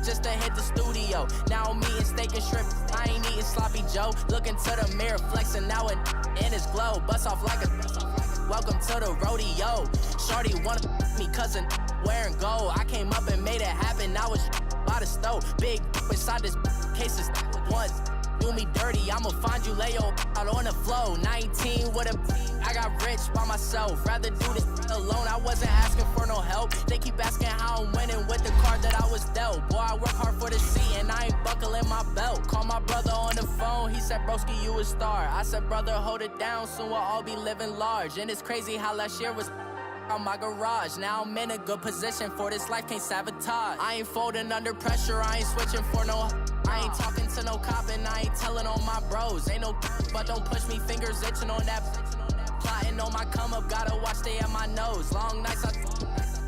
just to hit the studio. Now I'm eating steak and shrimp, I ain't eating sloppy Joe. Looking to the mirror, flexing now and in his glow. Bust off like a welcome to the rodeo. Shorty wanna me cousin wearing gold. I came up and made it happen, I was by the stove. Big inside this cases once. Do me dirty, I'ma find you, lay your out on the floor. 19 with a, I got rich by myself. Rather do this alone, I wasn't asking for no help. They keep asking how I'm winning with the card that I was dealt. Boy, I work hard for the seat and I ain't buckling my belt. Call my brother on the phone, he said, broski, you a star. I said, brother, hold it down, soon we'll all be living large. And it's crazy how last year was on my garage. Now I'm in a good position for this life, can't sabotage. I ain't folding under pressure, I ain't switching for no. I ain't talking to no cop and I ain't telling on my bros. Ain't no but don't push me, fingers itching on that. Plotting on my come up, gotta watch stay at my nose. Long nights I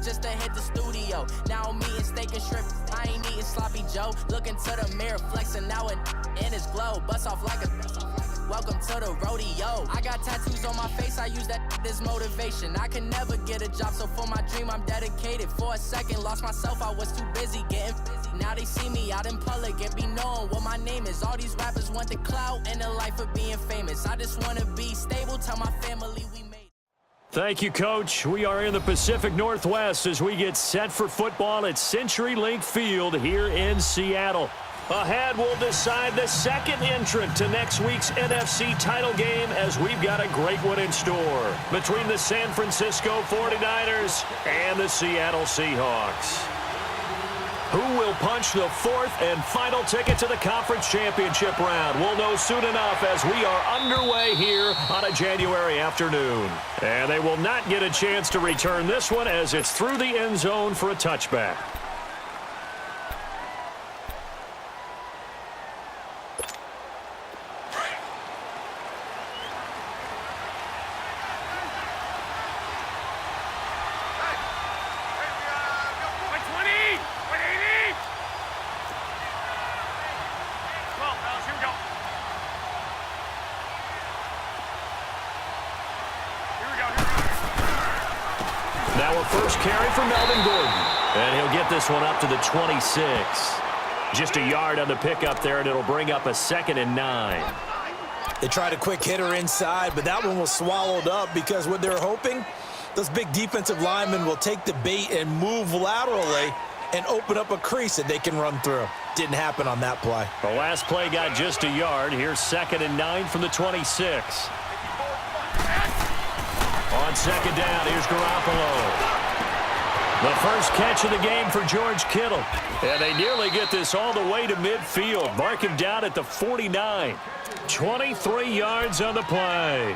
just to hit the studio. Now I'm eating steak and shrimp, I ain't eating sloppy Joe. Looking to the mirror, flexing now and in his glow. Bust off like a welcome to the rodeo. I got tattoos on my face, I use that as motivation. I can never get a job, so for my dream I'm dedicated. For a second, lost myself, I was too busy getting busy. Now they see me out in public and be knowing what my name is. All these rappers want the clout and the life of being famous. I just want to be stable, tell my family we made. Thank you, Coach. We are in the Pacific Northwest as we get set for football at CenturyLink Field here in Seattle. Ahead, we'll decide the second entrant to next week's NFC title game as we've got a great one in store between the San Francisco 49ers and the Seattle Seahawks. Who will punch the fourth and final ticket to the conference championship round? We'll know soon enough as we are underway here on a January afternoon. And they will not get a chance to return this one as it's through the end zone for a touchback. Now a first carry for Melvin Gordon. And he'll get this one up to the 26. Just a yard on the pickup there, and it'll bring up a 2nd and 9. They tried a quick hitter inside, but that one was swallowed up because what they're hoping, those big defensive linemen will take the bait and move laterally and open up a crease that they can run through. Didn't happen on that play. The last play got just a yard. Here's 2nd and 9 from the 26. On 2nd down, here's Garoppolo. The first catch of the game for George Kittle. And they nearly get this all the way to midfield. Mark him down at the 49. 23 yards on the play.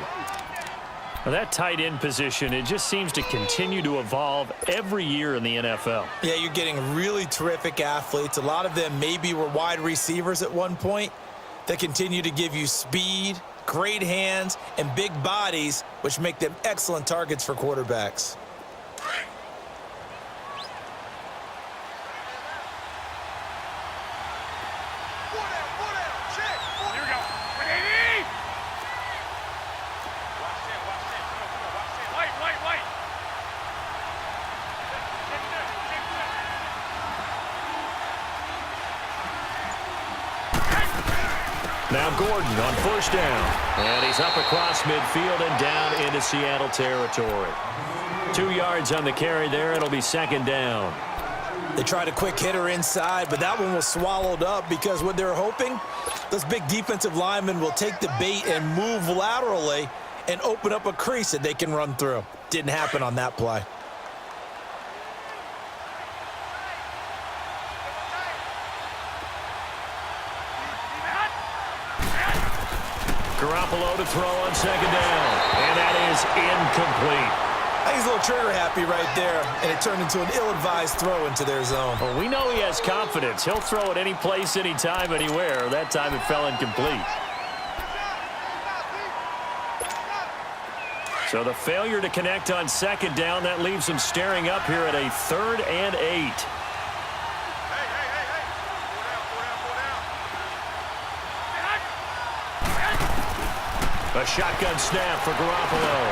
Now that tight end position, it just seems to continue to evolve every year in the NFL. Yeah, you're getting really terrific athletes. A lot of them maybe were wide receivers at one point that continue to give you speed, great hands, and big bodies, which make them excellent targets for quarterbacks. Now Gordon on first down. And he's up across midfield and down into Seattle territory. 2 yards on the carry there. It'll be 2nd down. They tried a quick hitter inside, but that one was swallowed up because what they're hoping, those big defensive linemen will take the bait and move laterally and open up a crease that they can run through. Didn't happen on that play. Garoppolo to throw on 2nd down. And that is incomplete. I think he's a little trigger happy right there, and it turned into an ill-advised throw into their zone. Well, we know he has confidence. He'll throw it any place, anytime, anywhere. That time it fell incomplete. So the failure to connect on 2nd down, that leaves him staring up here at a 3rd and 8. A shotgun snap for Garoppolo.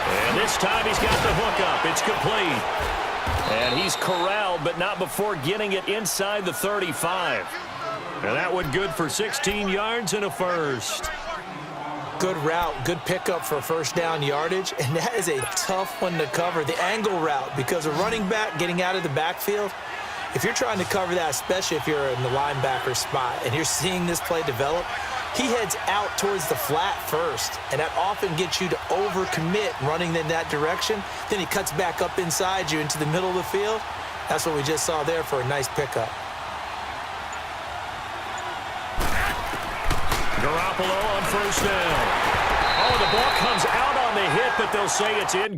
And this time he's got the hook up. It's complete. And he's corralled, but not before getting it inside the 35. And that one good for 16 yards and a first. Good route, good pickup for first down yardage, and that is a tough one to cover, the angle route, because a running back getting out of the backfield, if you're trying to cover that, especially if you're in the linebacker spot and you're seeing this play develop, he heads out towards the flat first, and that often gets you to overcommit running in that direction. Then he cuts back up inside you into the middle of the field. That's what we just saw there for a nice pickup. Garoppolo on first down. Oh, the ball comes out on the hit, but they'll say it's in.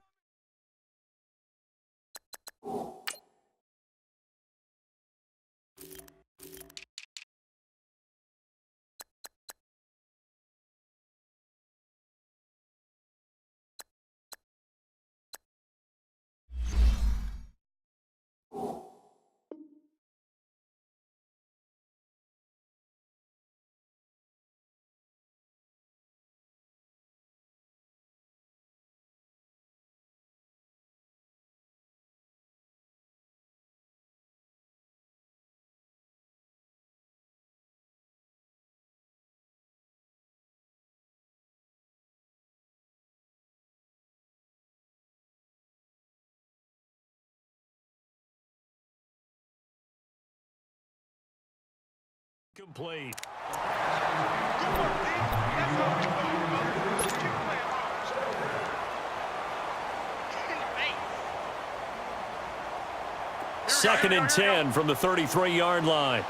Complete. Second and 10 from the 33-yard line.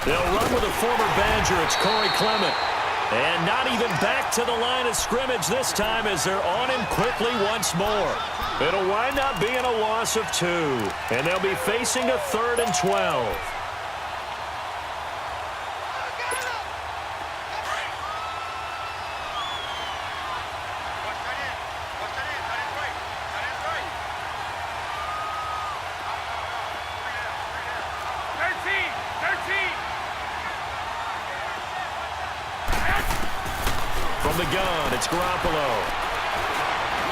They'll run with a former Badger. It's Corey Clement. And not even back to the line of scrimmage this time as they're on him quickly once more. It'll wind up being a loss of 2. And they'll be facing a 3rd and 12. From the gun, it's Garoppolo.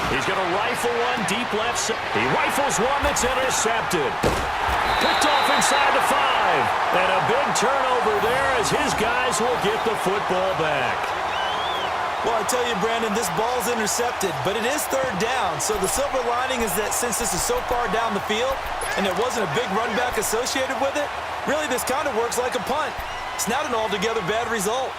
He's going to rifle one deep left. He rifles one that's intercepted. Picked off inside the 5. And a big turnover there as his guys will get the football back. Well, I tell you, Brandon, this ball's intercepted, but it is 3rd down. So the silver lining is that since this is so far down the field and there wasn't a big run back associated with it, really this kind of works like a punt. It's not an altogether bad result.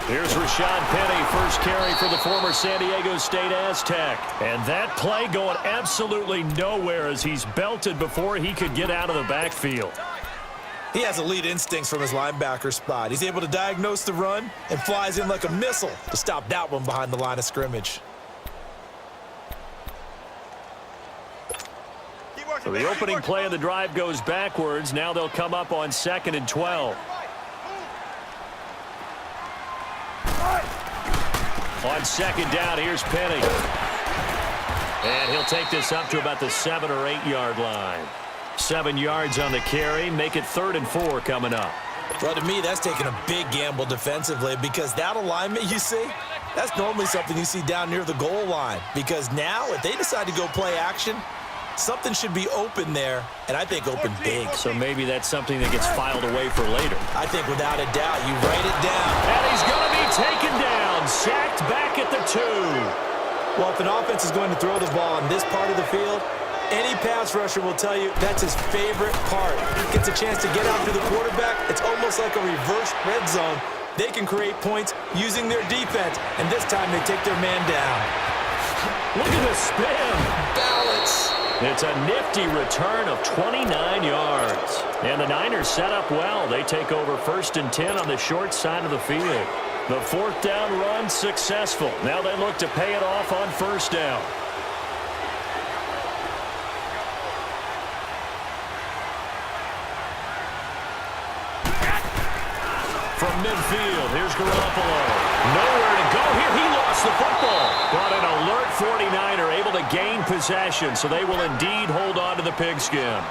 Here's Rashad Penny, first carry for the former San Diego State Aztec. And that play going absolutely nowhere as he's belted before he could get out of the backfield. He has elite instincts from his linebacker spot. He's able to diagnose the run and flies in like a missile to stop that one behind the line of scrimmage. So the opening play of the drive goes backwards. Now they'll come up on 2nd and 12. On 2nd down, here's Penny. And he'll take this up to about the 7 or 8 yard line. 7 yards on the carry. Make it 3rd and 4 coming up. Well, to me, that's taking a big gamble defensively because that alignment you see, that's normally something you see down near the goal line. Because now, if they decide to go play action, something should be open there, and I think open big. So maybe that's something that gets filed away for later. I think without a doubt, you write it down. And he's going to be taken down, sacked back at the 2. Well, if an offense is going to throw the ball in this part of the field, any pass rusher will tell you that's his favorite part. Gets a chance to get out to the quarterback. It's almost like a reverse red zone. They can create points using their defense, and this time they take their man down. Look at the spin. Balance. It's a nifty return of 29 yards. And the Niners set up well. They take over 1st and 10 on the short side of the field. The 4th down run successful. Now they look to pay it off on 1st down. From midfield, here's Garoppolo. Nowhere to go here. He lost the football. But an alert 49er able to gain possession, so they will indeed hold on to the pigskin.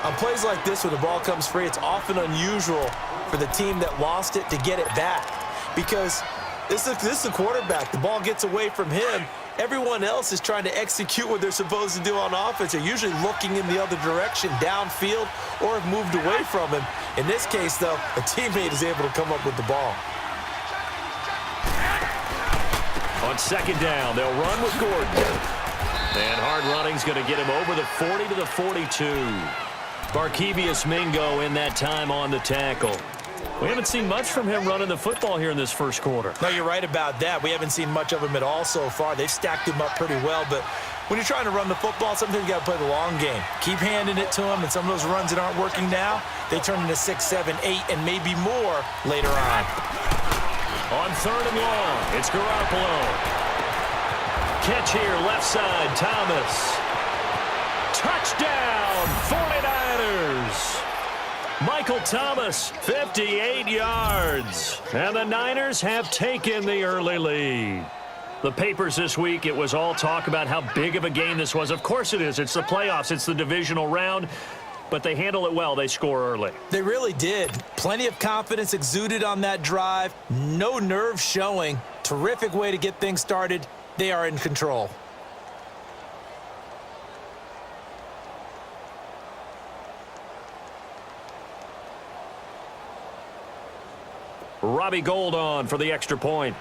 On plays like this, when the ball comes free, it's often unusual for the team that lost it to get it back. Because this is the quarterback. The ball gets away from him. Everyone else is trying to execute what they're supposed to do on offense. They're usually looking in the other direction, downfield, or have moved away from him. In this case, though, a teammate is able to come up with the ball. On second down, they'll run with Gordon. And hard running's going to get him over the 40 to the 42. Barkevius Mingo in that time on the tackle. We haven't seen much from him running the football here in this first quarter. No, you're right about that. We haven't seen much of him at all so far. They've stacked him up pretty well, but when you're trying to run the football, sometimes you got to play the long game. Keep handing it to him, and some of those runs that aren't working now, they turn into 6, 7, 8, and maybe more later on. On third and long, it's Garoppolo. Catch here, left side, Thomas. Touchdown, 49ers. Michael Thomas, 58 yards. And the Niners have taken the early lead. The papers this week, it was all talk about how big of a game this was. Of course it is. It's the playoffs. It's the divisional round. But they handle it well. They score early. They really did. Plenty of confidence exuded on that drive. No nerve showing. Terrific way to get things started. They are in control. Robbie Gould on for the extra point.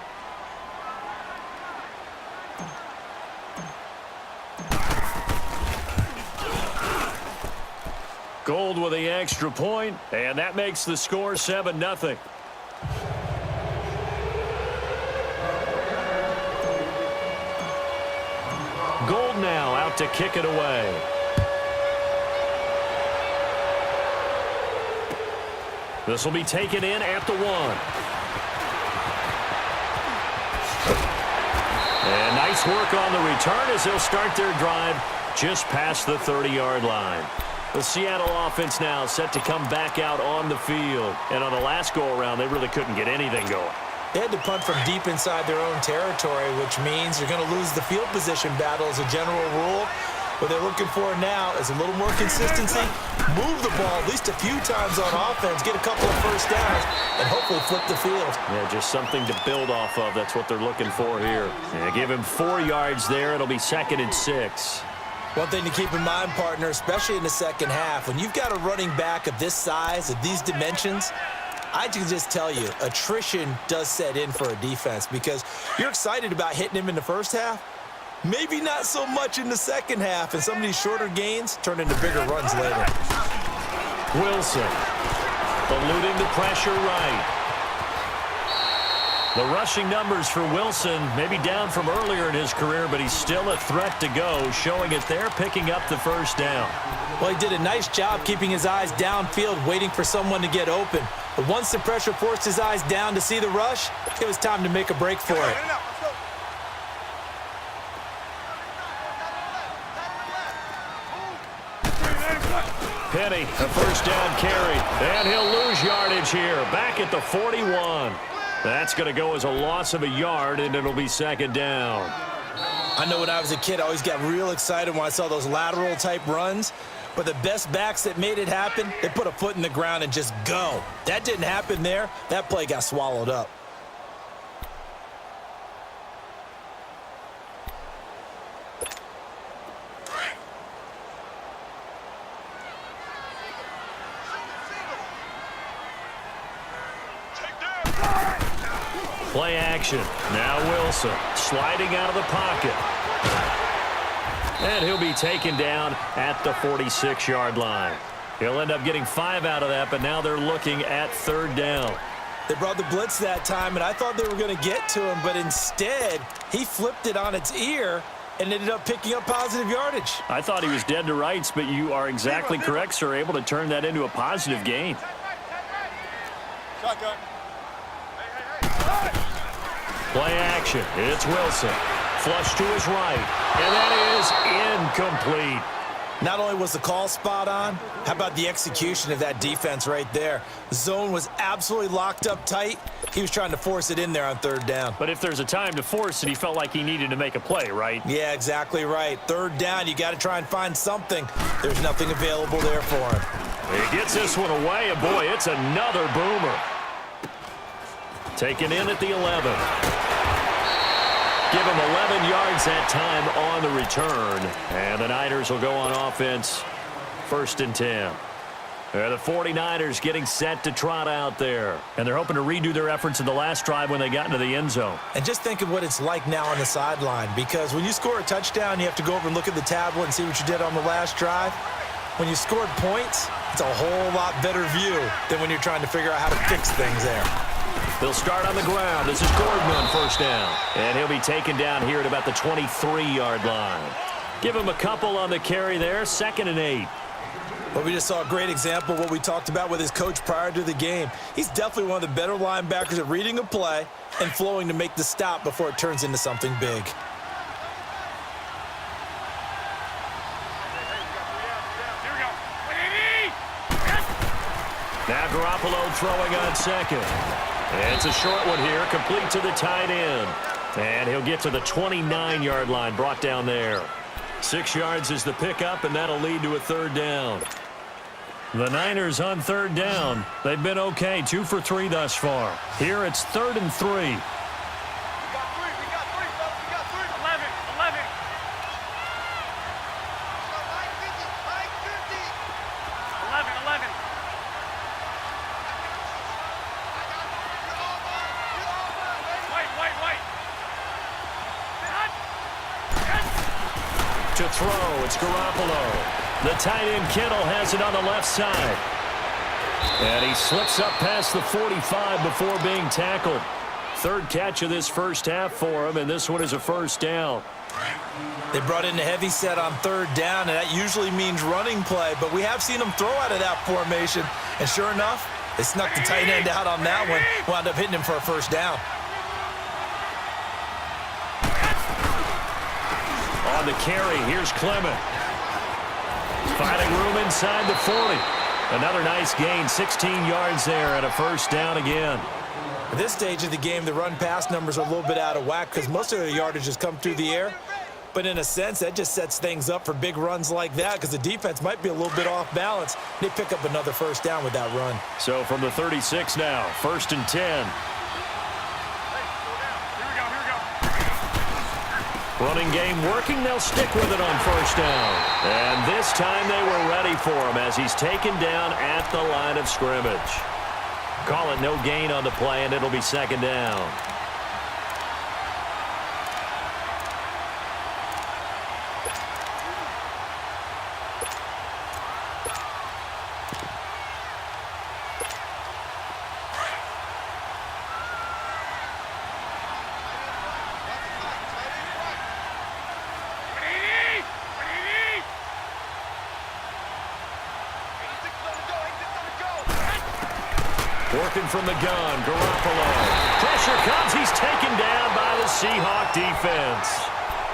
Gould with the extra point, and that makes the score 7-0. Gould now out to kick it away. This will be taken in at the 1. And nice work on the return as they'll start their drive just past the 30-yard line. The Seattle offense now set to come back out on the field. And on the last go-around, they really couldn't get anything going. They had to punt from deep inside their own territory, which means you're going to lose the field position battle as a general rule. What they're looking for now is a little more consistency, move the ball at least a few times on offense, get a couple of first downs, and hopefully flip the field. Yeah, just something to build off of. That's what they're looking for here. Yeah, give him 4 yards there. It'll be 2nd and 6. One thing to keep in mind, partner, especially in the second half, when you've got a running back of this size, of these dimensions, I can just tell you, attrition does set in for a defense because you're excited about hitting him in the first half. Maybe not so much in the second half, and some of these shorter gains turn into bigger runs later. Wilson, eluding the pressure right. The rushing numbers for Wilson maybe down from earlier in his career, but he's still a threat to go, showing it there, picking up the first down. Well, he did a nice job keeping his eyes downfield, waiting for someone to get open. But once the pressure forced his eyes down to see the rush, it was time to make a break for it. Penny, a first down carry, and he'll lose yardage here, back at the 41. That's going to go as a loss of a yard, and it'll be 2nd down. I know when I was a kid, I always got real excited when I saw those lateral-type runs. But the best backs that made it happen, they put a foot in the ground and just go. That didn't happen there. That play got swallowed up. Play action. Now Wilson sliding out of the pocket. And he'll be taken down at the 46-yard line. He'll end up getting 5 out of that, but now they're looking at 3rd down. They brought the blitz that time, and I thought they were going to get to him, but instead he flipped it on its ear and ended up picking up positive yardage. I thought he was dead to rights, but you are exactly correct, sir, able to turn that into a positive gain. Shotgun. Play action. It's Wilson. Flush to his right. And that is incomplete. Not only was the call spot on, how about the execution of that defense right there? The zone was absolutely locked up tight. He was trying to force it in there on third down. But if there's a time to force it, he felt like he needed to make a play, right? Yeah, exactly right. Third down, you got to try and find something. There's nothing available there for him. He gets this one away, and boy, it's another boomer. Taken in at the 11. Give him 11 yards that time on the return. And the Niners will go on offense, 1st and 10. The 49ers getting set to trot out there. And they're hoping to redo their efforts in the last drive when they got into the end zone. And just think of what it's like now on the sideline, because when you score a touchdown, you have to go over and look at the tablet and see what you did on the last drive. When you scored points, it's a whole lot better view than when you're trying to figure out how to fix things there. They'll start on the ground. This is Gordon on 1st down. And he'll be taken down here at about the 23-yard line. Give him a couple on the carry there, 2nd and 8. Well, we just saw a great example of what we talked about with his coach prior to the game. He's definitely one of the better linebackers at reading a play and flowing to make the stop before it turns into something big. Now Garoppolo throwing on 2nd. It's a short one here, complete to the tight end. And he'll get to the 29-yard line, brought down there. 6 yards is the pickup, and that'll lead to a 3rd down. The Niners on 3rd down. They've been okay, 2 for 3 thus far. Here it's 3rd and 3. To throw, it's Garoppolo. The tight end Kittle has it on the left side. And he slips up past the 45 before being tackled. 3rd catch of this first half for him, and this one is a 1st down. They brought in a heavy set on 3rd down, and that usually means running play, but we have seen them throw out of that formation. And sure enough, they snuck the tight end out on that one, wound up hitting him for a 1st down. On the carry, here's Clement. Finding room inside the 40. Another nice gain, 16 yards there and a 1st down again. At this stage of the game, the run-pass numbers are a little bit out of whack because most of their yardage has come through the air. But in a sense, that just sets things up for big runs like that because the defense might be a little bit off balance. They pick up another 1st down with that run. So from the 36 now, 1st and 10. Running game working. They'll stick with it on 1st down. And this time they were ready for him as he's taken down at the line of scrimmage. Call it no gain on the play, and it'll be 2nd down. Working from the gun, Garoppolo. Pressure comes. He's taken down by the Seahawks defense.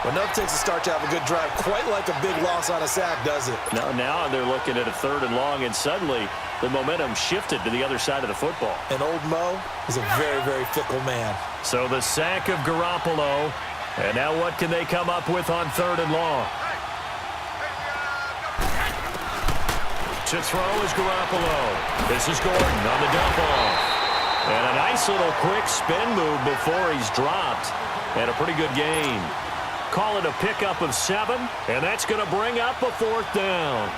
Well, enough takes a start to have a good drive. Quite like a big loss on a sack, does it? Now they're looking at a 3rd and long, and suddenly the momentum shifted to the other side of the football. And old Mo is a very, very fickle man. So the sack of Garoppolo. And now what can they come up with on 3rd and long? To throw is Garoppolo. This is Gordon on the dump off. And a nice little quick spin move before he's dropped. And a pretty good gain. Call it a pickup of 7, and that's going to bring up a 4th down.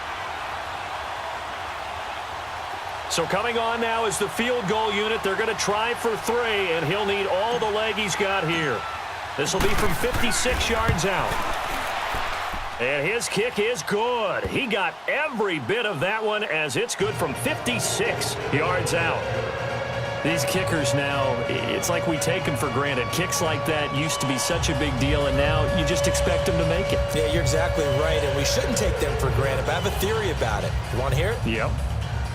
So coming on now is the field goal unit. They're going to try for 3, and he'll need all the leg he's got here. This will be from 56 yards out. And his kick is good. He got every bit of that one as it's good from 56 yards out. These kickers now, it's like we take them for granted. Kicks like that used to be such a big deal, and now you just expect them to make it. Yeah, you're exactly right, and we shouldn't take them for granted, but I have a theory about it. You want to hear it? Yep.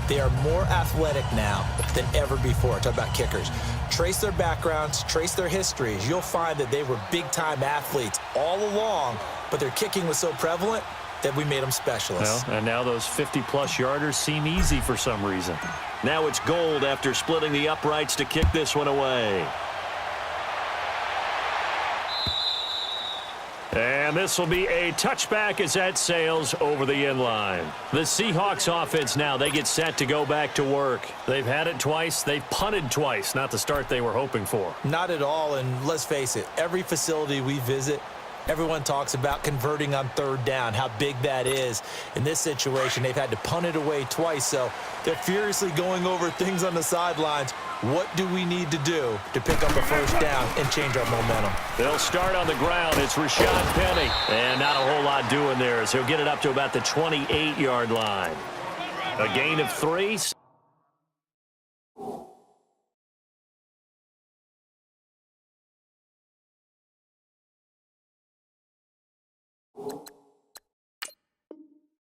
They are more athletic now than ever before. Talk about kickers. Trace their backgrounds, trace their histories. You'll find that they were big-time athletes all along, but their kicking was so prevalent, that we made them specialists. Well, and now those 50-plus yarders seem easy for some reason. Now it's Gold after splitting the uprights to kick this one away. And this will be a touchback as that sails over the end line. The Seahawks offense now, they get set to go back to work. They've had it twice. They've punted twice. Not the start they were hoping for. Not at all, and let's face it, every facility we visit, everyone talks about converting on third down, how big that is. In this situation, they've had to punt it away twice, so they're furiously going over things on the sidelines. What do we need to do to pick up a first down and change our momentum? They'll start on the ground. It's Rashad Penny. And not a whole lot doing there as he'll get it up to about the 28-yard line. A gain of 3.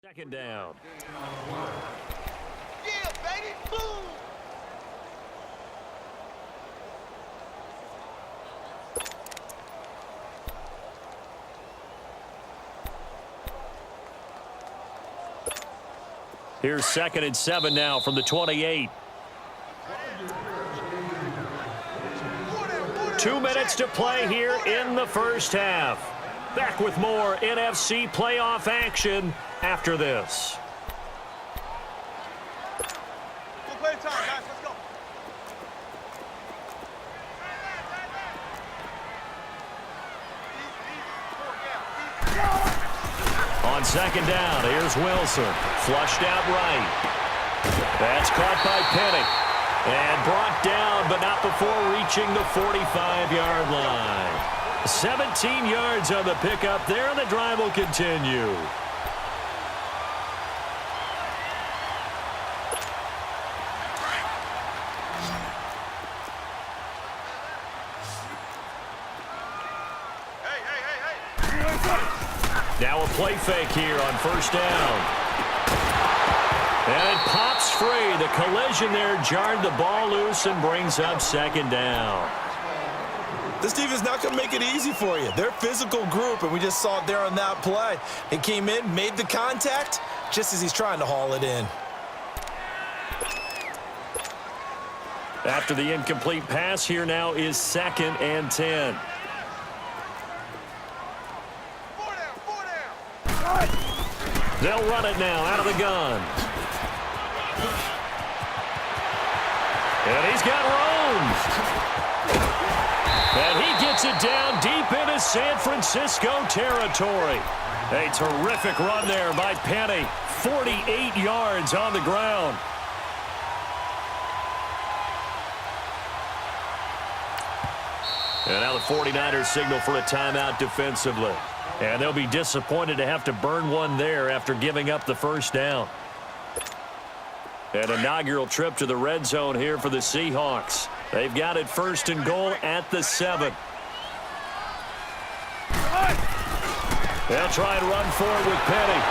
Second down. Yeah, baby, boom! Here's 2nd and 7 now from the 28. 2 minutes to play here in the first half. Back with more NFC playoff action after this. Good play time, guys. Let's go. On 2nd down, here's Wilson. Flushed out right. That's caught by Penny. And brought down, but not before reaching the 45-yard line. 17 yards on the pickup there, and the drive will continue. Now a play fake here on first down. And it pops free. The collision there jarred the ball loose and brings up 2nd down. This defense is not going to make it easy for you. They're a physical group, and we just saw it there on that play. He came in, made the contact, just as he's trying to haul it in. After the incomplete pass, here now is 2nd and 10. They'll run it now out of the gun. And he's got room. And he gets it down deep into San Francisco territory. A terrific run there by Penny. 48 yards on the ground. And now the 49ers signal for a timeout defensively. And they'll be disappointed to have to burn one there after giving up the first down. An inaugural trip to the red zone here for the Seahawks. They've got it 1st and goal at the 7. They'll try and run forward with Penny.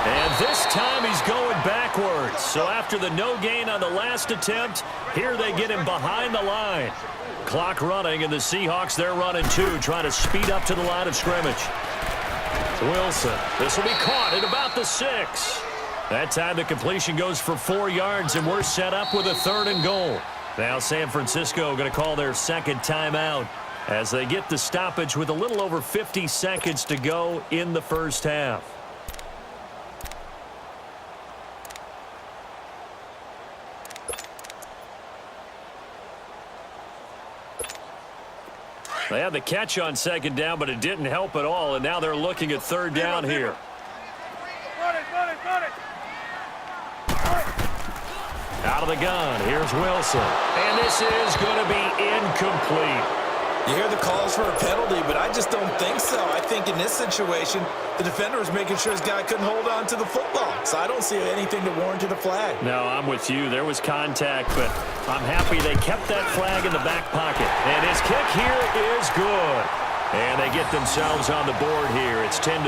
And this time he's going backwards. So after the no gain on the last attempt, here they get him behind the line. Clock running, and the Seahawks, they're running 2, trying to speed up to the line of scrimmage. Wilson, this will be caught at about the 6. That time the completion goes for 4 yards, and we're set up with a 3rd and goal. Now San Francisco going to call their 2nd timeout as they get the stoppage with a little over 50 seconds to go in the first half. They had the catch on 2nd down, but it didn't help at all, and now they're looking at 3rd down here. Out of the gun, here's Wilson. And this is going to be incomplete. You hear the calls for a penalty, but I just don't think so. I think in this situation, the defender was making sure his guy couldn't hold on to the football. So I don't see anything to warrant a flag. No, I'm with you. There was contact, but I'm happy they kept that flag in the back pocket. And his kick here is good. And they get themselves on the board here. It's 10-3.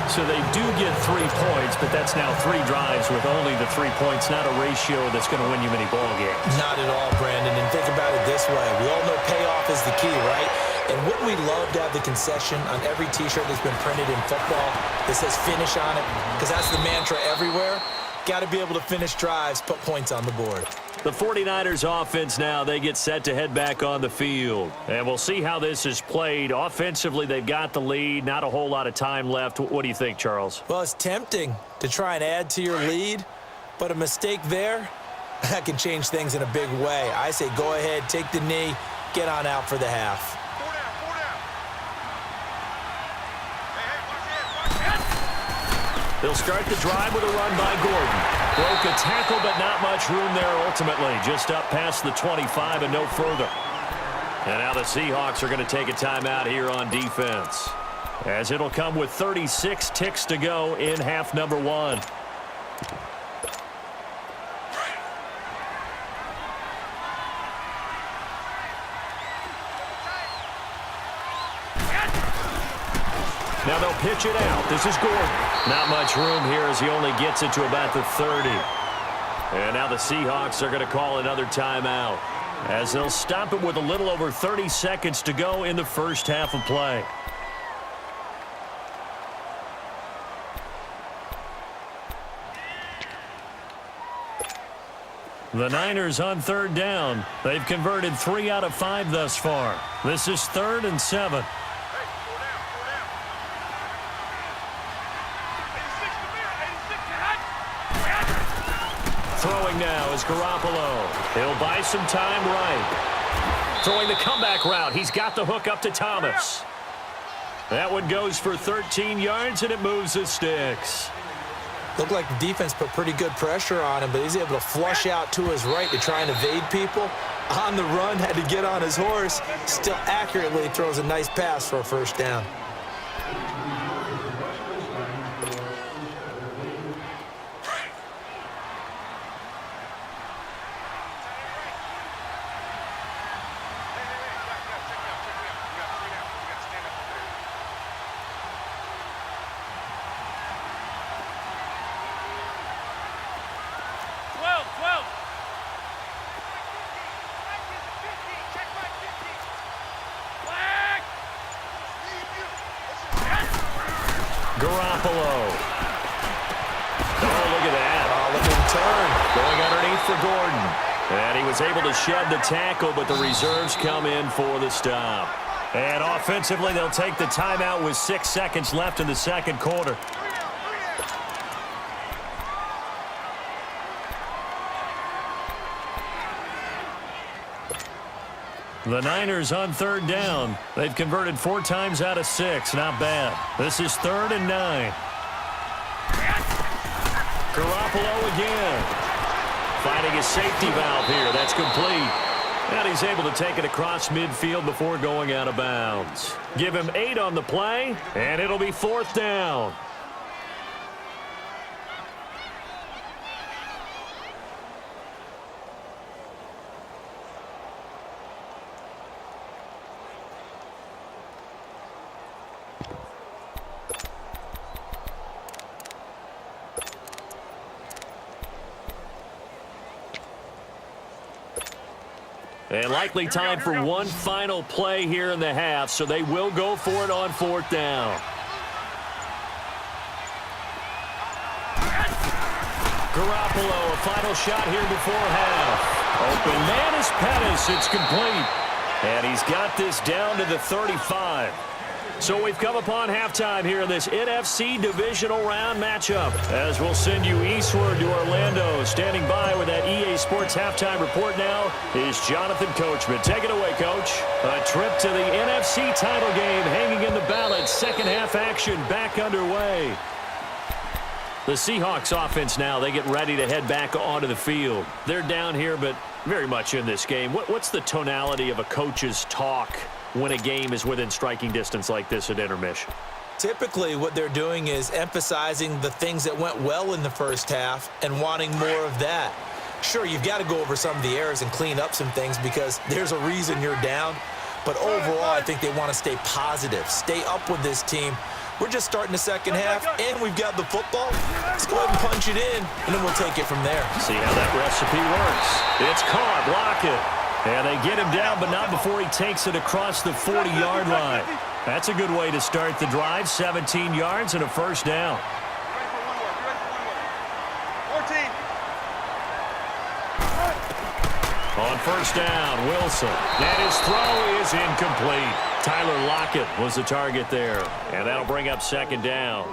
So they do get 3 points, but that's now 3 drives with only the 3 points, not a ratio that's going to win you many ball games. Not at all, Brandon. And think about it this way. We all know payoff is the key, right? And wouldn't we love to have the concession on every T-shirt that's been printed in football? that says finish on it, because that's the mantra everywhere. Got to be able to finish drives, put points on the board. The 49ers offense now, they get set to head back on the field. And we'll see how this is played. Offensively, they've got the lead. Not a whole lot of time left. What do you think, Charles? Well, it's tempting to try and add to your lead, but a mistake there, that can change things in a big way. I say go ahead, take the knee, get on out for the half. They'll start the drive with a run by Gordon. Broke a tackle, but not much room there ultimately. Just up past the 25 and no further. And now the Seahawks are going to take a timeout here on defense, as it'll come with 36 ticks to go in half number one. Now they'll pitch it out. This is Gordon. Not much room here as he only gets it to about the 30. And now the Seahawks are going to call another timeout, as they'll stop it with a little over 30 seconds to go in the first half of play. The Niners on third down. They've converted 3 out of 5 thus far. This is 3rd and 7. Throwing now is Garoppolo. He'll buy some time right. Throwing the comeback route. He's got the hook up to Thomas. That one goes for 13 yards, and it moves the sticks. Looked like the defense put pretty good pressure on him, but he's able to flush out to his right to try and evade people. On the run, had to get on his horse. Still accurately throws a nice pass for a first down. Garoppolo. Oh, look at that. Oh, look at him turn. Going underneath for Gordon. And he was able to shed the tackle, but the reserves come in for the stop. And offensively, they'll take the timeout with 6 seconds left in the second quarter. The Niners on third down. They've converted 4 times out of 6. Not bad. This is 3rd and 9. Garoppolo again. Finding his safety valve here. That's complete. And he's able to take it across midfield before going out of bounds. Give him 8 on the play, and it'll be 4th down. And likely time for one final play here in the half, so they will go for it on 4th down. Garoppolo, a final shot here before half. Open man is Pettis. It's complete. And he's got this down to the 35. So we've come upon halftime here in this NFC Divisional Round matchup, as we'll send you eastward to Orlando. Standing by with that EA Sports Halftime Report now is Jonathan Coachman. Take it away, Coach. A trip to the NFC title game hanging in the balance. Second half action back underway. The Seahawks offense now, they get ready to head back onto the field. They're down here, but very much in this game. What's the tonality of a coach's talk when a game is within striking distance like this at intermission? Typically, what they're doing is emphasizing the things that went well in the first half and wanting more of that. Sure, you've got to go over some of the errors and clean up some things because there's a reason you're down. But overall, I think they want to stay positive, stay up with this team. We're just starting the second half, and we've got the football. Let's go ahead and punch it in, and then we'll take it from there. See how that recipe works. It's caught. Lock it. And they get him down, but not before he takes it across the 40-yard line. That's a good way to start the drive. 17 yards and a first down. Ready for one word. Ready for one word. 14. On first down, Wilson. And his throw is incomplete. Tyler Lockett was the target there. And that'll bring up second down.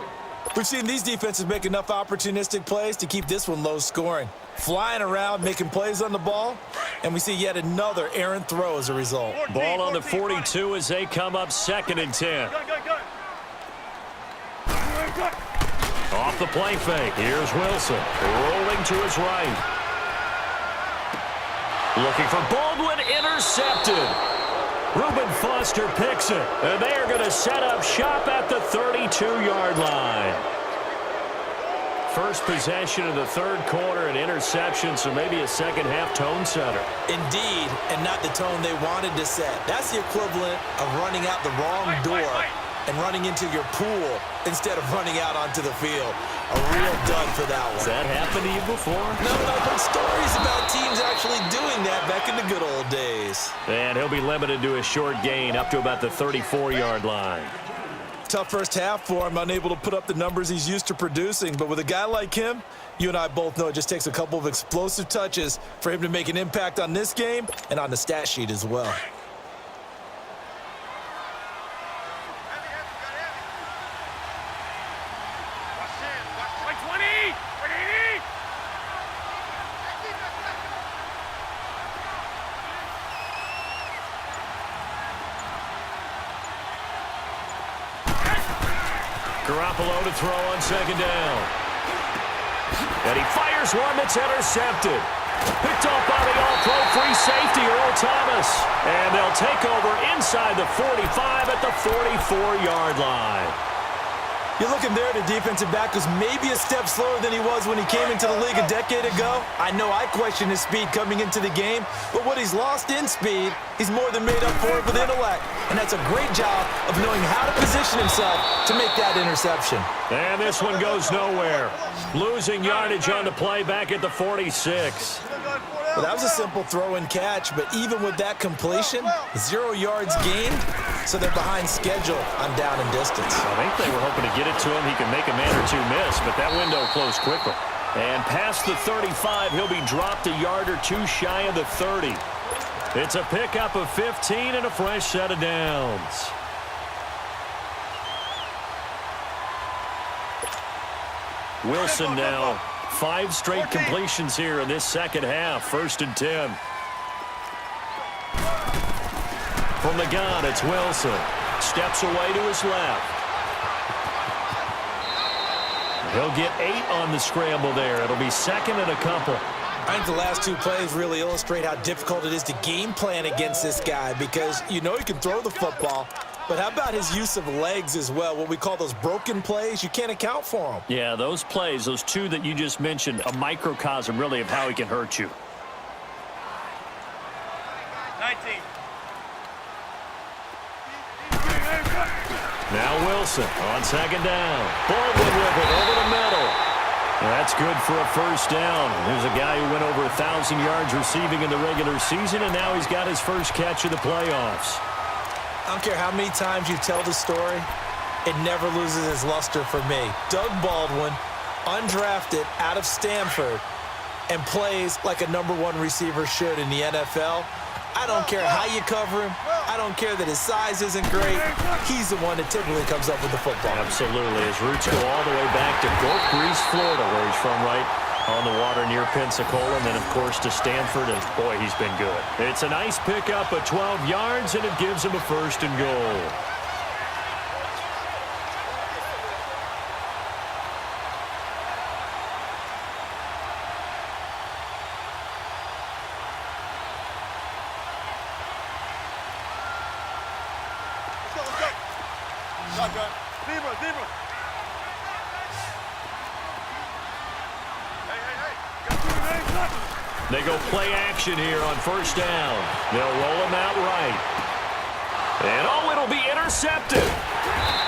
We've seen these defenses make enough opportunistic plays to keep this one low scoring. Flying around, making plays on the ball, and we see yet another errant throw as a result. 14, Ball on the 14, 42 as they come up 2nd and 10. Gun. Off the play fake. Here's Wilson. Rolling to his right. Looking for Baldwin. Intercepted. Reuben Foster picks it. And they are going to set up shop at the 32-yard line. First possession of the third quarter, an interception, so maybe a second-half tone setter. Indeed, and not the tone they wanted to set. That's the equivalent of running out the wrong door and running into your pool instead of running out onto the field. A real dud for that one. Has that happened to you before? No, but stories about teams actually doing that back in the good old days. And he'll be limited to a short gain up to about the 34-yard line. Tough first half for him, unable to put up the numbers he's used to producing. But with a guy like him, you and I both know it just takes a couple of explosive touches for him to make an impact on this game and on the stat sheet as well. Garoppolo to throw on second down. And he fires one that's intercepted. Picked off by the all-pro free safety, Earl Thomas. And they'll take over inside the 45 at the 44-yard line. You're looking there at a defensive back who's maybe a step slower than he was when he came into the league a decade ago. I know I questioned his speed coming into the game, but what he's lost in speed, he's more than made up for it with intellect. And that's a great job of knowing how to position himself to make that interception. And this one goes nowhere. Losing yardage on the play back at the 46. Well, that was a simple throw and catch, but even with that completion, 0 yards gained, so they're behind schedule on down and distance. I think they were hoping to get it to him. He can make a man or two miss, but that window closed quickly. And past the 35, he'll be dropped a yard or two shy of the 30. It's a pickup of 15 and a fresh set of downs. Wilson now. 5 straight completions here in this second half. 1st and 10. From the gun, it's Wilson. Steps away to his left. He'll get 8 on the scramble there. It'll be 2nd and a couple. I think the last 2 plays really illustrate how difficult it is to game plan against this guy because you know he can throw the football, but how about his use of legs as well? What we call those broken plays, you can't account for them. Yeah, those plays, those 2 that you just mentioned, a microcosm really of how he can hurt you. 19. Now Wilson on second down. Baldwin with it over the middle. That's good for a first down. There's a guy who went over 1,000 yards receiving in the regular season, and now he's got his first catch of the playoffs. I don't care how many times you tell the story, it never loses its luster for me. Doug Baldwin, undrafted out of Stanford, and plays like a #1 receiver should in the NFL. I don't care how you cover him. I don't care that his size isn't great. He's the one that typically comes up with the football. Absolutely. His roots go all the way back to Gulf Breeze, Florida, where he's from, right on the water near Pensacola, and then, of course, to Stanford, and, boy, he's been good. It's a nice pickup of 12 yards, and it gives him a 1st and goal. Shotgun. Zebra. They go play action here on first down. They'll roll him out right. And, oh, it'll be intercepted.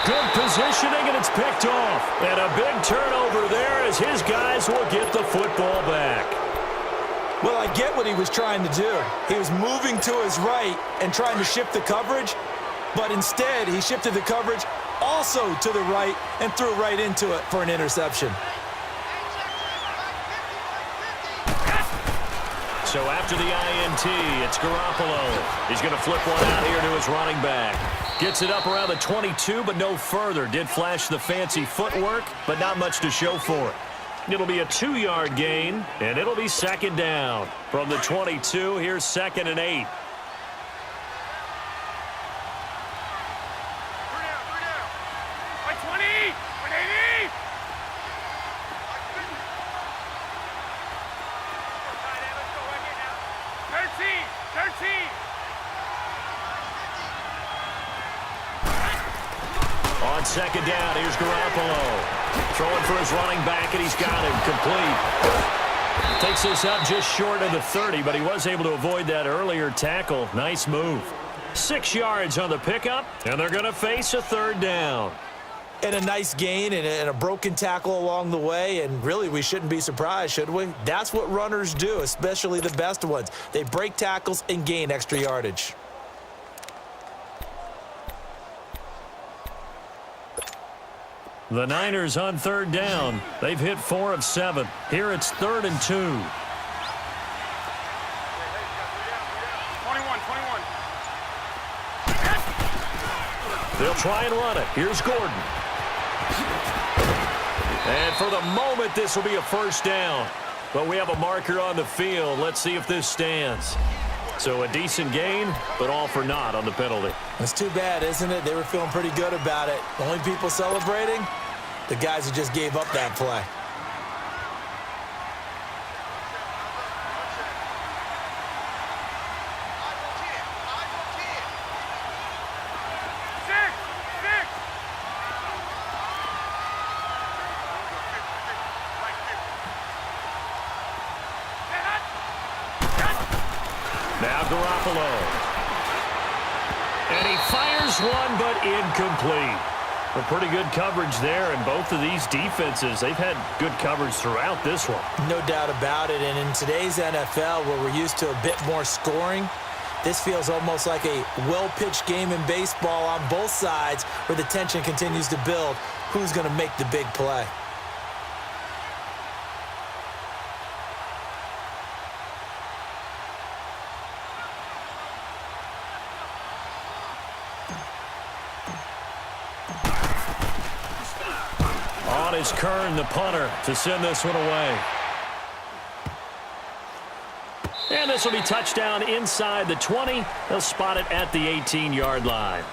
Good positioning, and it's picked off. And a big turnover there as his guys will get the football back. Well, I get what he was trying to do. He was moving to his right and trying to shift the coverage, But instead, he shifted the coverage also to the right and threw right into it for an interception. So after the INT, it's Garoppolo. He's going to flip one out here to his running back. Gets it up around the 22, but no further. Did flash the fancy footwork, but not much to show for it. It'll be a 2-yard gain, and it'll be second down. From the 22, here's 2nd and 8. On second down, here's Garoppolo. Throwing for his running back, and he's got him complete. Takes this up just short of the 30, but he was able to avoid that earlier tackle. Nice move. 6 yards on the pickup, and they're going to face a 3rd down. And a nice gain and a broken tackle along the way, and really we shouldn't be surprised, should we? That's what runners do, especially the best ones. They break tackles and gain extra yardage. The Niners on 3rd down. They've hit 4 of 7. Here it's 3rd and 2. 21. They'll try and run it. Here's Gordon. And for the moment, this will be a 1st down. But we have a marker on the field. Let's see if this stands. So a decent gain, but all for naught on the penalty. It's too bad, isn't it? They were feeling pretty good about it. Only people celebrating? The guys who just gave up that play. Now Garoppolo. And he fires one, but incomplete. A pretty good coverage there, and both of these defenses, they've had good coverage throughout this one. No doubt about it, and in today's NFL, where we're used to a bit more scoring, this feels almost like a well-pitched game in baseball on both sides where the tension continues to build. Who's going to make the big play? On is Kern, the punter, to send this one away. And this will be touchdown inside the 20. They'll spot it at the 18-yard line.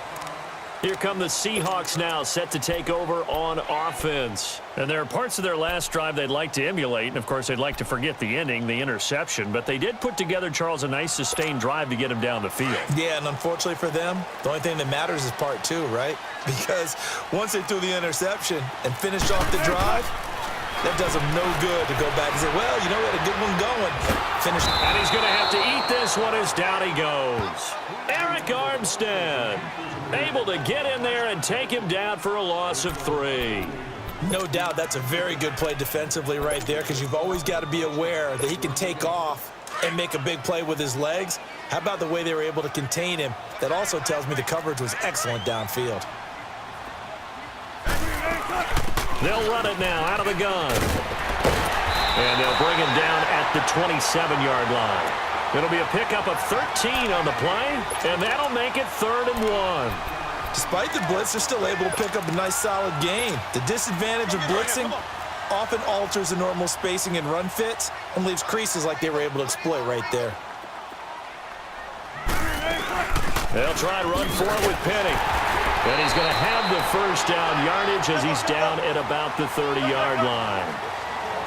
Here come the Seahawks now, set to take over on offense. And there are parts of their last drive they'd like to emulate. And, of course, they'd like to forget the ending, the interception. But they did put together, Charles, a nice sustained drive to get him down the field. Yeah, and unfortunately for them, the only thing that matters is part 2, right? Because once they threw the interception and finished off the drive, that does them no good to go back and say, well, you know, we had a good one going. Finish. And he's going to have to eat this one as down he goes. Eric Armstead able to get in there and take him down for a loss of 3. No doubt that's a very good play defensively right there, because you've always got to be aware that he can take off and make a big play with his legs. How about the way they were able to contain him? That also tells me the coverage was excellent downfield. They'll run it now out of the gun. And they'll bring him down at the 27-yard line. It'll be a pickup of 13 on the play, and that'll make it 3rd and 1. Despite the blitz, they're still able to pick up a nice solid gain. The disadvantage of blitzing often alters the normal spacing and run fits and leaves creases like they were able to exploit right there. They'll try to run for it with Penny. And he's going to have the 1st down yardage as he's down at about the 30-yard line.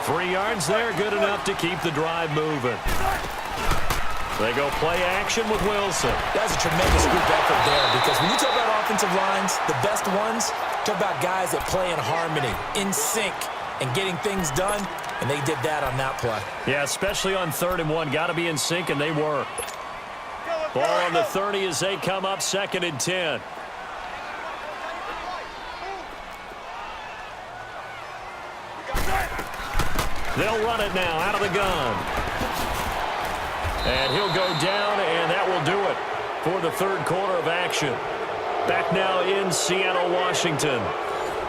3 yards there, good enough to keep the drive moving. They go play action with Wilson. That's a tremendous group effort there, because when you talk about offensive lines, the best ones, talk about guys that play in harmony, in sync, and getting things done, and they did that on that play. Yeah, especially on 3rd and 1. Got to be in sync, and they were. Ball on the 30 as they come up 2nd and 10. They'll run it now out of the gun. And he'll go down, and that will do it for the 3rd quarter of action. Back now in Seattle, Washington.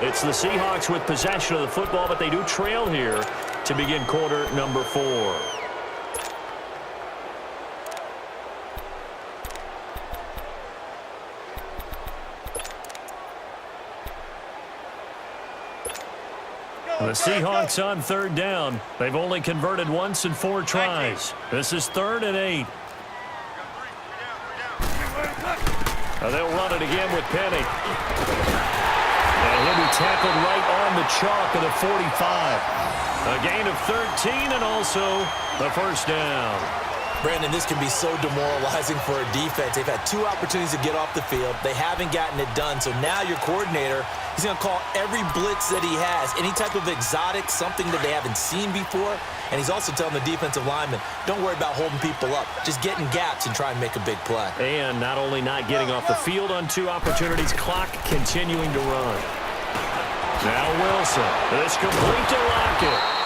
It's the Seahawks with possession of the football, but they do trail here to begin quarter number 4. The Seahawks on third down. They've only converted once in 4 tries. This is 3rd and 8. They'll run it again with Penny. And he'll be tackled right on the chalk of the 45. A gain of 13 and also the first down. Brandon, this can be so demoralizing for a defense. They've had 2 opportunities to get off the field. They haven't gotten it done. So now your coordinator, he's going to call every blitz that he has, any type of exotic, something that they haven't seen before. And he's also telling the defensive lineman, don't worry about holding people up. Just get in gaps and try and make a big play. And not only not getting off the field on 2 opportunities, clock continuing to run. Now Wilson. This complete to Lockett.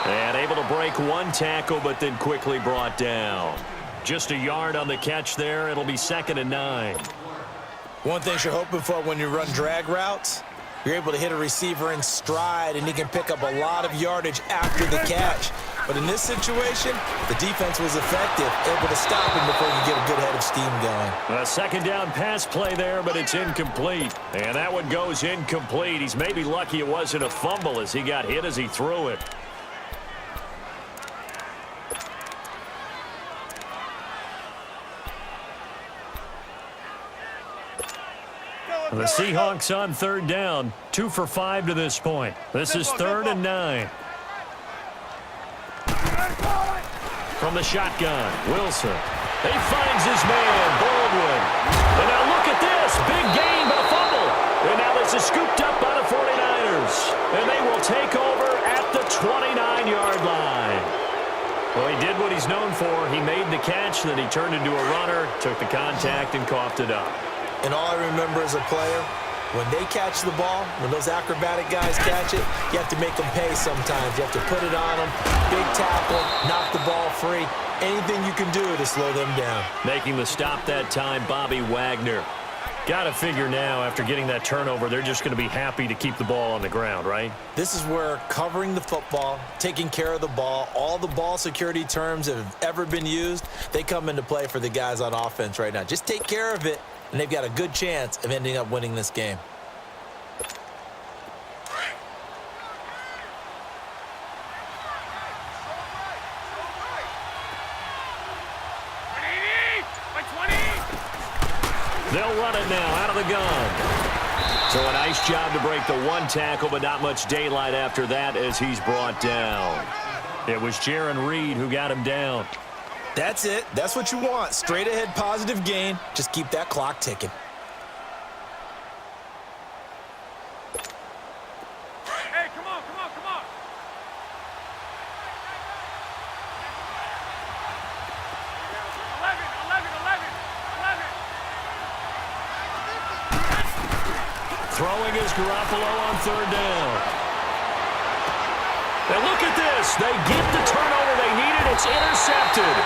And able to break 1 tackle, but then quickly brought down. Just a yard on the catch there. It'll be 2nd and 9. One thing you're hoping for when you run drag routes, you're able to hit a receiver in stride, and he can pick up a lot of yardage after the catch. But in this situation, the defense was effective, able to stop him before you get a good head of steam going. A 2nd down pass play there, but it's incomplete. And that one goes incomplete. He's maybe lucky it wasn't a fumble as he got hit as he threw it. The Seahawks on 3rd down, 2 for 5 to this point. This is 3rd and 9. From the shotgun, Wilson. He finds his man, Baldwin. And now look at this, big gain but a fumble. And now this is scooped up by the 49ers. And they will take over at the 29-yard line. Well, he did what he's known for. He made the catch, then he turned into a runner, took the contact, and coughed it up. And all I remember as a player, when they catch the ball, when those acrobatic guys catch it, you have to make them pay sometimes. You have to put it on them, big tackle, knock the ball free. Anything you can do to slow them down. Making the stop that time, Bobby Wagner. Got to figure now, after getting that turnover, they're just going to be happy to keep the ball on the ground, right? This is where covering the football, taking care of the ball, all the ball security terms that have ever been used, they come into play for the guys on offense right now. Just take care of it, and they've got a good chance of ending up winning this game. They'll run it now out of the gun. So a nice job to break the 1 tackle, but not much daylight after that as he's brought down. It was Jaron Reed who got him down. That's it. That's what you want. Straight ahead positive gain. Just keep that clock ticking. Hey, come on, come on, come on. Throwing is Garoppolo on 3rd down. And look at this. They get the turnover they needed. It's intercepted.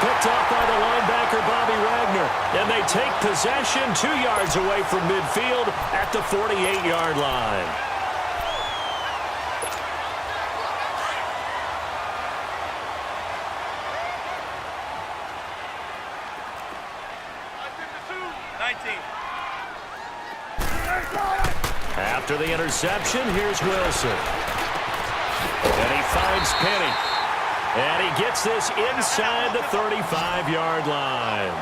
Picked off by the linebacker, Bobby Wagner. And they take possession 2 yards away from midfield at the 48-yard line. After the interception, here's Wilson. And he finds Penny. And he gets this inside the 35-yard line.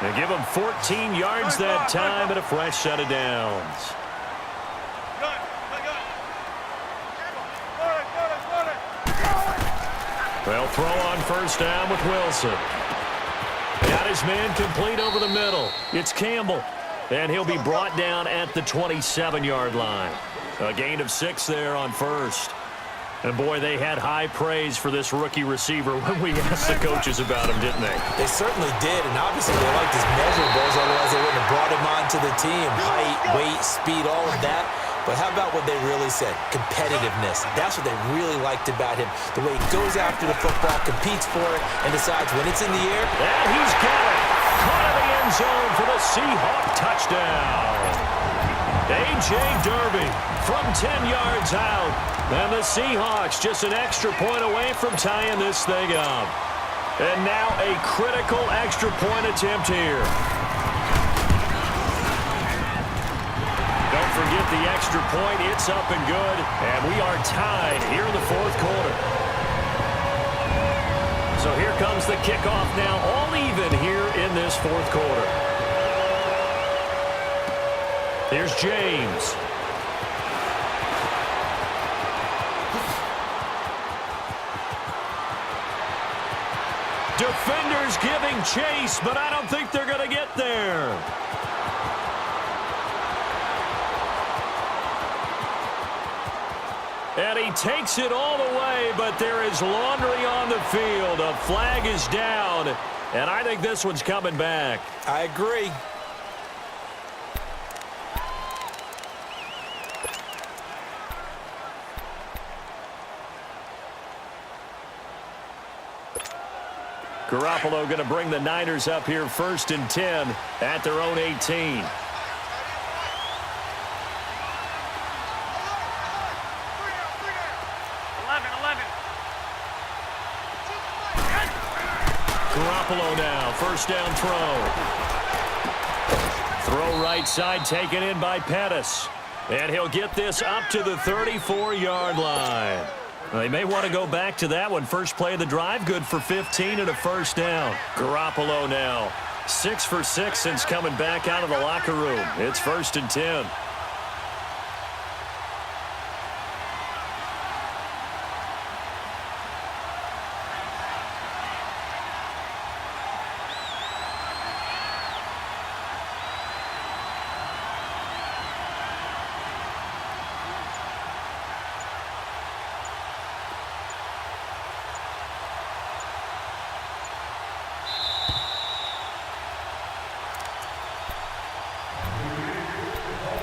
They give him 14 yards that time and a fresh set of downs. They'll throw on 1st down with Wilson. Got his man complete over the middle. It's Campbell. And he'll be brought down at the 27-yard line. A gain of 6 there on 1st. And, boy, they had high praise for this rookie receiver when we asked the coaches about him, didn't they? They certainly did, and obviously they liked his measurables, otherwise they wouldn't have brought him onto the team. Height, weight, speed, all of that. But how about what they really said? Competitiveness. That's what they really liked about him. The way he goes after the football, competes for it, and decides when it's in the air. And he's got it. Caught in the end end zone for the Seahawks touchdown. A.J. Derby from 10 yards out. And the Seahawks just an extra point away from tying this thing up. And now a critical extra point attempt here. Don't forget the extra point. It's up and good. And we are tied here in the fourth quarter. So here comes the kickoff now, all even here in this fourth quarter. Here's James. Defenders giving chase, but I don't think they're going to get there. And he takes it all the way, but there is laundry on the field. A flag is down, and I think this one's coming back. I agree. Garoppolo going to bring the Niners up here 1st and 10 at their own 18. 11. Garoppolo now, first down throw. Throw right side, taken in by Pettis. And he'll get this up to the 34-yard line. They may want to go back to that one. First play of the drive, good for 15 and a first down. Garoppolo now, 6 for 6 since coming back out of the locker room. It's 1st and 10.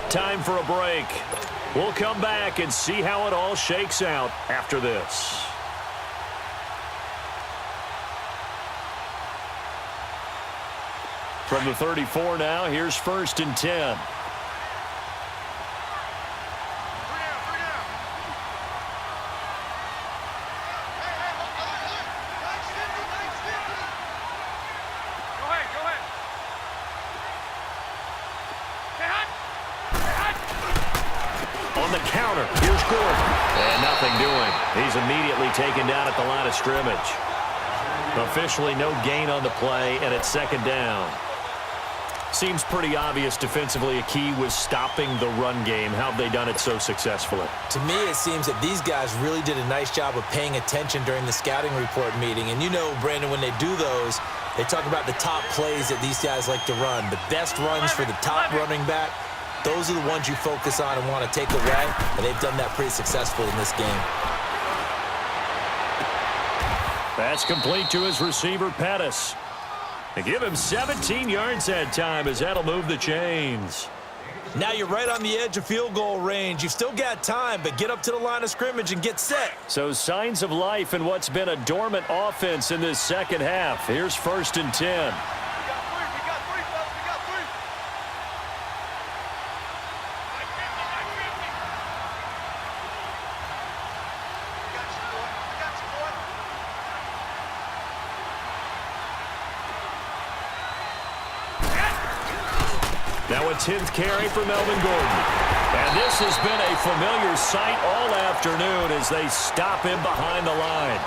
Time for a break. We'll come back and see how it all shakes out after this. From the 34 now, here's 1st and 10. Counter. Here's Gordon. And nothing doing. He's immediately taken down at the line of scrimmage. Officially no gain on the play, and it's 2nd down. Seems pretty obvious defensively a key was stopping the run game. How have they done it so successfully? To me, it seems that these guys really did a nice job of paying attention during the scouting report meeting. And you know, Brandon, when they do those, they talk about the top plays that these guys like to run. The best runs for the top running back. Those are the ones you focus on and want to take away, and they've done that pretty successfully in this game. That's complete to his receiver, Pettis. They give him 17 yards that time as that'll move the chains. Now you're right on the edge of field goal range. You've still got time, but get up to the line of scrimmage and get set. So signs of life in what's been a dormant offense in this second half. Here's 1st and 10. Now a 10th carry for Melvin Gordon. And this has been a familiar sight all afternoon as they stop him behind the line.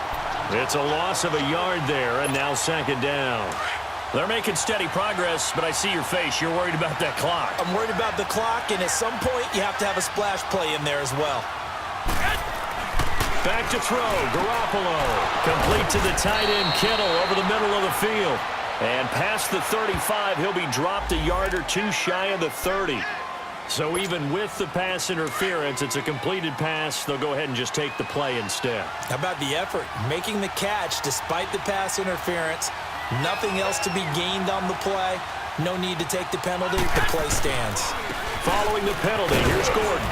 It's a loss of a yard there, and now 2nd down. They're making steady progress, but I see your face. You're worried about that clock. I'm worried about the clock, and at some point you have to have a splash play in there as well. Back to throw, Garoppolo. Complete to the tight end, Kittle, over the middle of the field. And past the 35, he'll be dropped a yard or two shy of the 30. So even with the pass interference, it's a completed pass. They'll go ahead and just take the play instead. How about the effort? Making the catch despite the pass interference. Nothing else to be gained on the play. No need to take the penalty. The play stands. Following the penalty, here's Gordon.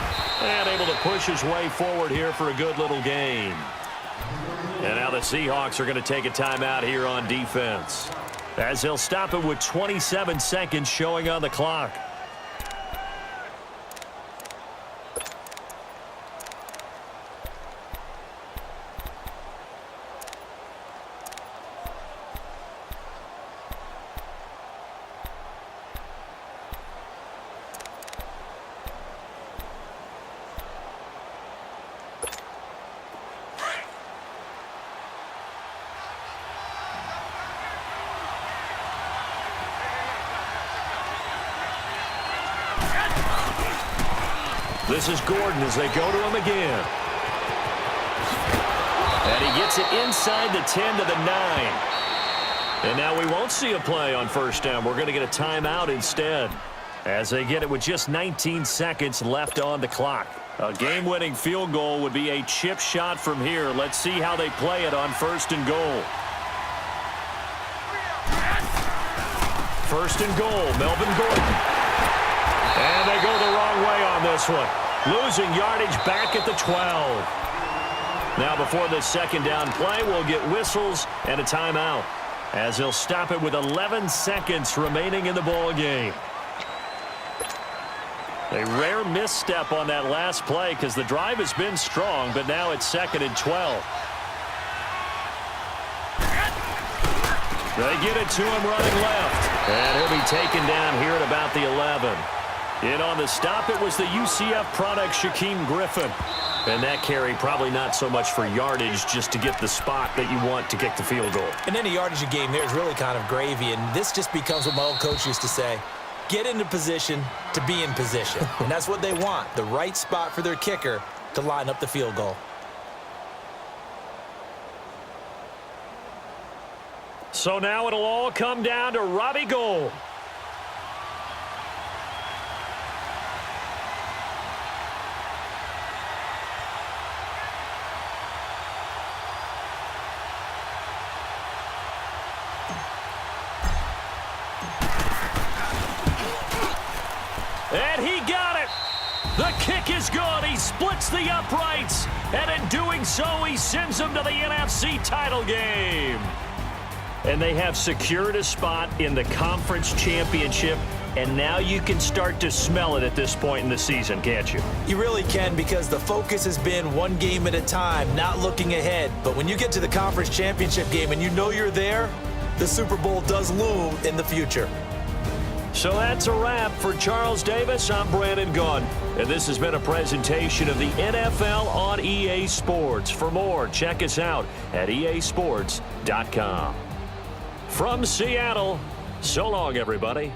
And able to push his way forward here for a good little gain. And now the Seahawks are going to take a timeout here on defense. as he'll stop it with 27 seconds showing on the clock. This is Gordon as they go to him again. And he gets it inside the 10 to the 9. And now we won't see a play on first down. We're going to get a timeout instead, as they get it with just 19 seconds left on the clock. A game-winning field goal would be a chip shot from here. Let's see how they play it on first and goal. First and goal, Melvin Gordon. And they go the wrong way on this one. Losing yardage back at the 12. Now before this second down play, we'll get whistles and a timeout, as they'll stop it with 11 seconds remaining in the ball game. A rare misstep on that last play because the drive has been strong, but now it's 2nd and 12. They get it to him running left. And he'll be taken down here at about the 11. In on the stop, it was the UCF product, Shaquem Griffin. And that carry probably not so much for yardage, just to get the spot that you want to kick the field goal. In any yardage game, there's really kind of gravy, and this just becomes what my old coach used to say. Get into position to be in position. And that's what they want, the right spot for their kicker to line up the field goal. So now it'll all come down to Robbie Gould. And he got it. The kick is good. He splits the uprights. And in doing so, he sends them to the NFC title game. And they have secured a spot in the conference championship. And now you can start to smell it at this point in the season, can't you? You really can, because the focus has been one game at a time, not looking ahead. But when you get to the conference championship game and you know you're there, the Super Bowl does loom in the future. So that's a wrap for Charles Davis. I'm Brandon Gunn, and this has been a presentation of the NFL on EA Sports. For more, check us out at easports.com. From Seattle, so long, everybody.